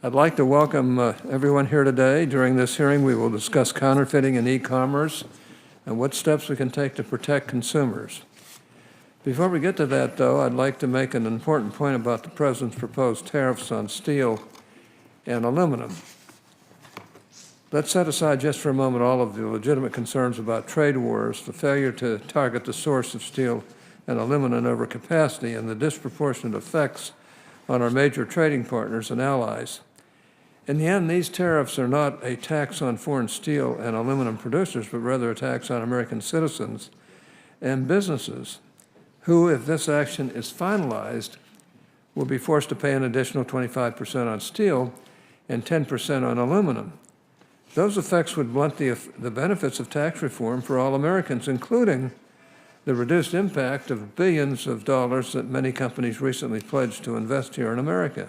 I'd like to welcome everyone here today. During this hearing, we will discuss counterfeiting in e-commerce and what steps we can take to protect consumers. Before we get to that, though, I'd like to make an important point about the President's proposed tariffs on steel and aluminum. Let's set aside just for a moment all of the legitimate concerns about trade wars, the failure to target the source of steel and aluminum overcapacity, and the disproportionate effects on our major trading partners and allies. In the end, these tariffs are not a tax on foreign steel and aluminum producers, but rather a tax on American citizens and businesses who, if this action is finalized, will be forced to pay an additional 25% on steel and 10% on aluminum. Those effects would blunt the benefits of tax reform for all Americans, including the reduced impact of billions of dollars that many companies recently pledged to invest here in America.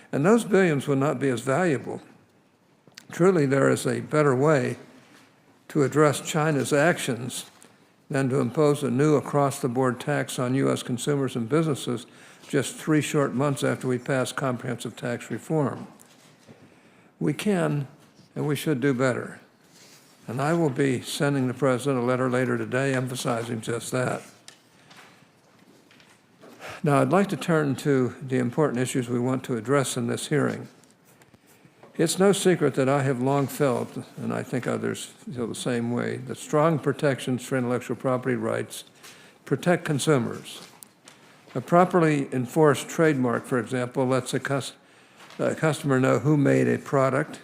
And those billions would not be as valuable. Truly, there is a better way to address China's actions than to impose a new across-the-board tax on U.S. consumers and businesses just 3 short months after we pass comprehensive tax reform. We can and we should do better. And I will be sending the President a letter later today emphasizing just that. Now, I'd like to turn to the important issues we want to address in this hearing. It's no secret that I have long felt, and I think others feel the same way, that strong protections for intellectual property rights protect consumers. A properly enforced trademark, for example, lets a customer know who made a product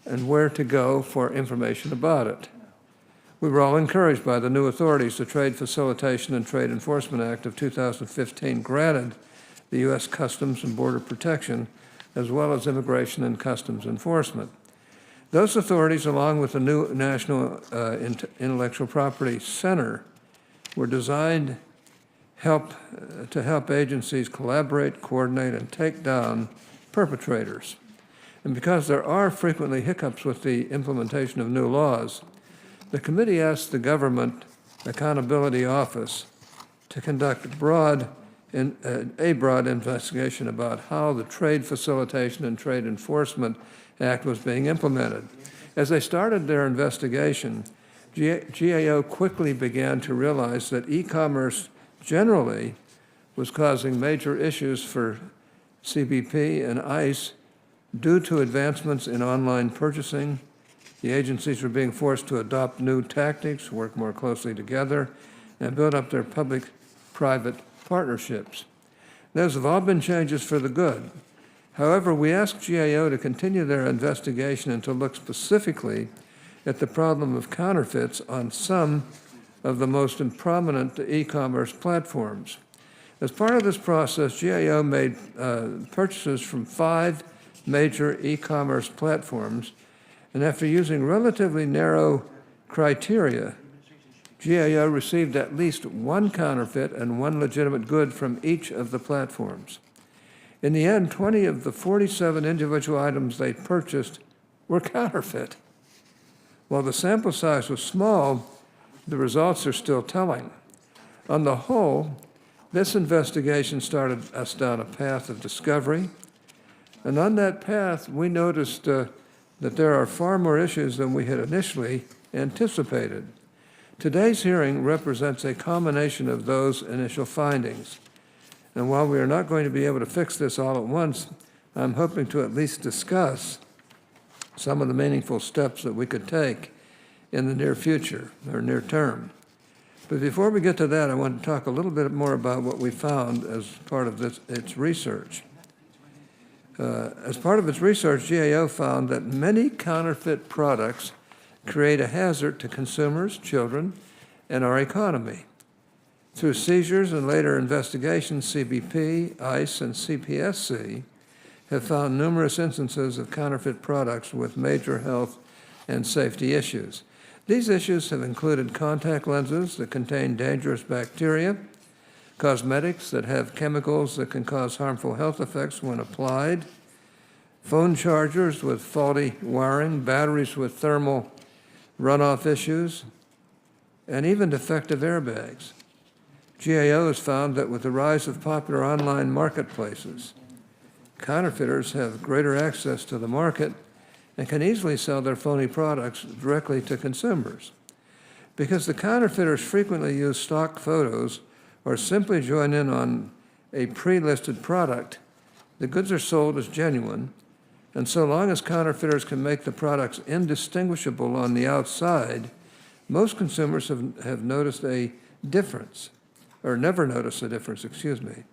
and where to go for information about it. We were all encouraged by the new authorities the Trade Facilitation and Trade Enforcement Act of 2015 granted the U.S. Customs and Border Protection, as well as Immigration and Customs Enforcement. Those authorities, along with the new National Intellectual Property Center, were designed to help agencies collaborate, coordinate, and take down perpetrators. And because there are frequently hiccups with the implementation of new laws, the committee asked the Government Accountability Office to conduct a broad investigation about how the Trade Facilitation and Trade Enforcement Act was being implemented. As they started their investigation, GAO quickly began to realize that e-commerce generally was causing major issues for CBP and ICE due to advancements in online purchasing. The agencies were being forced to adopt new tactics, work more closely together, and build up their public-private partnerships. Those have all been changes for the good. However, we asked GAO to continue their investigation and to look specifically at the problem of counterfeits on some of the most prominent e-commerce platforms. As part of this process, GAO made purchases from 5 major e-commerce platforms, and after using relatively narrow criteria, GAO received at least 1 counterfeit and 1 legitimate good from each of the platforms. In the end, 20 of the 47 individual items they purchased were counterfeit. While the sample size was small, the results are still telling. On the whole, this investigation started us down a path of discovery, and on that path, we noticed that there are far more issues than we had initially anticipated. Today's hearing represents a combination of those initial findings. And while we are not going to be able to fix this all at once, I'm hoping to at least discuss some of the meaningful steps that we could take in the near future, or near term. But before we get to that, I want to talk a little bit more about what we found as part of its research. As part of its research, GAO found that many counterfeit products create a hazard to consumers, children, and our economy. Through seizures and later investigations, CBP, ICE, and CPSC have found numerous instances of counterfeit products with major health and safety issues. These issues have included contact lenses that contain dangerous bacteria, cosmetics that have chemicals that can cause harmful health effects when applied, phone chargers with faulty wiring, batteries with thermal runoff issues, and even defective airbags. GAO has found that with the rise of popular online marketplaces, counterfeiters have greater access to the market and can easily sell their phony products directly to consumers. Because the counterfeiters frequently use stock photos or simply join in on a pre-listed product, the goods are sold as genuine, and so long as counterfeiters can make the products indistinguishable on the outside, most consumers have noticed a difference, or never noticed a difference, excuse me.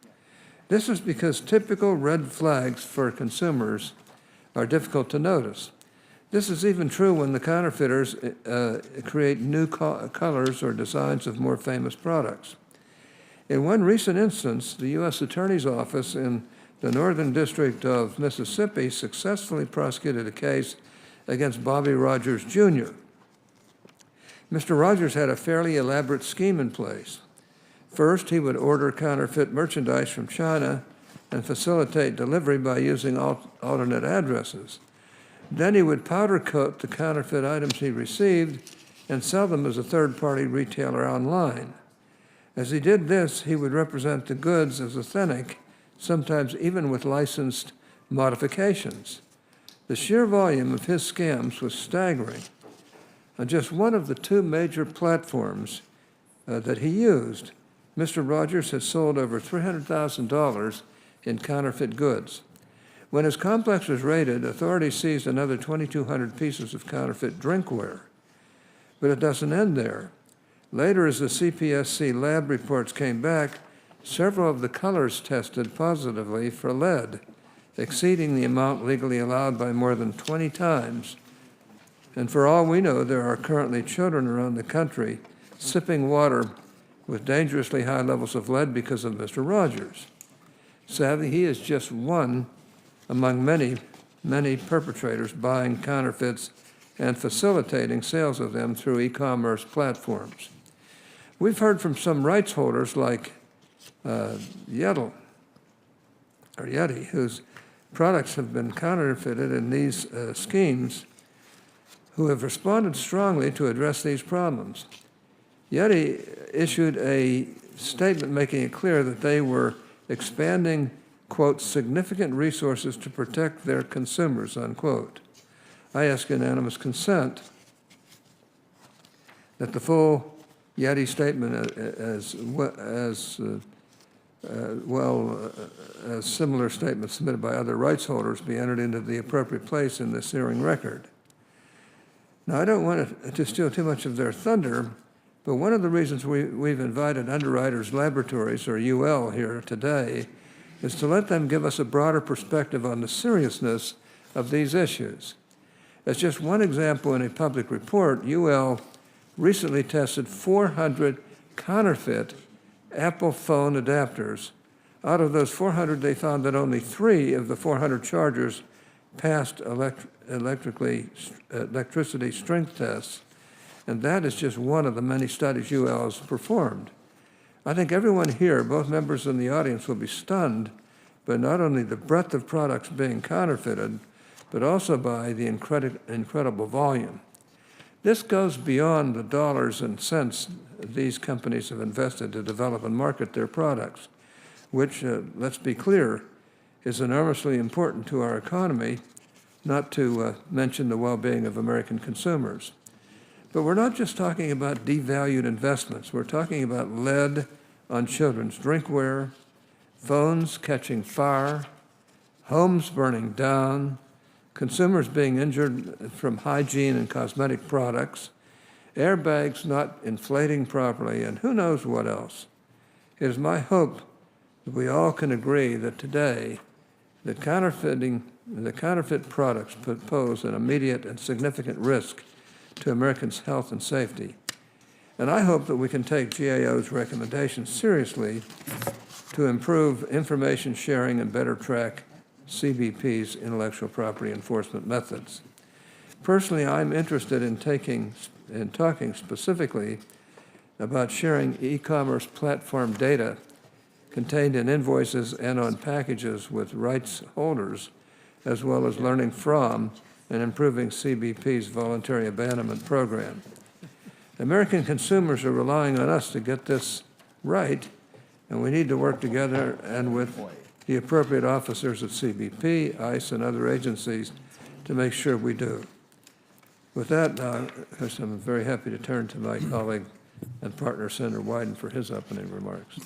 This is because typical red flags for consumers are difficult to notice. This is even true when the counterfeiters create new colors or designs of more famous products. In one recent instance, the U.S. Attorney's Office in the Northern District of Mississippi successfully prosecuted a case against Bobby Rogers, Jr. Mr. Rogers had a fairly elaborate scheme in place. First, he would order counterfeit merchandise from China and facilitate delivery by using alternate addresses. Then he would powder coat the counterfeit items he received and sell them as a third-party retailer online. As he did this, he would represent the goods as authentic, sometimes even with licensed modifications. The sheer volume of his scams was staggering. On just one of the two major platforms that he used, Mr. Rogers had sold over $300,000 in counterfeit goods. When his complex was raided, authorities seized another 2,200 pieces of counterfeit drinkware. But it doesn't end there. Later, as the CPSC lab reports came back, several of the colors tested positively for lead, exceeding the amount legally allowed by more than 20 times. And for all we know, there are currently children around the country sipping water with dangerously high levels of lead because of Mr. Rogers. Sadly, he is just one among many, many perpetrators buying counterfeits and facilitating sales of them through e-commerce platforms. We've heard from some rights holders like Yeti, whose products have been counterfeited in these schemes, who have responded strongly to address these problems. Yeti issued a statement making it clear that they were expanding, quote, significant resources to protect their consumers, unquote. I ask unanimous consent that the full Yeti statement, as well as similar statements submitted by other rights holders, be entered into the appropriate place in this hearing record. Now, I don't want to steal too much of their thunder, but one of the reasons we've invited Underwriters Laboratories, or UL, here today is to let them give us a broader perspective on the seriousness of these issues. As just one example, in a public report, UL recently tested 400 counterfeit Apple phone adapters. Out of those 400, they found that only 3 of the 400 chargers passed electricity strength tests, and that is just one of the many studies UL has performed. I think everyone here, both members in the audience, will be stunned by not only the breadth of products being counterfeited, but also by the incredible volume. This goes beyond the dollars and cents these companies have invested to develop and market their products, which, let's be clear, is enormously important to our economy, not to mention the well-being of American consumers. But we're not just talking about devalued investments. We're talking about lead on children's drinkware, phones catching fire, homes burning down, consumers being injured from hygiene and cosmetic products, airbags not inflating properly, and who knows what else. It is my hope that we all can agree that today the counterfeit products pose an immediate and significant risk to Americans' health and safety. And I hope that we can take GAO's recommendations seriously to improve information sharing and better track CBP's intellectual property enforcement methods. Personally, I'm interested in talking specifically about sharing e-commerce platform data contained in invoices and on packages with rights holders, as well as learning from and improving CBP's voluntary abandonment program. American consumers are relying on us to get this right, and we need to work together and with the appropriate officers at CBP, ICE, and other agencies to make sure we do. With that, I'm very happy to turn to my colleague and partner, Senator Wyden, for his opening remarks. Thank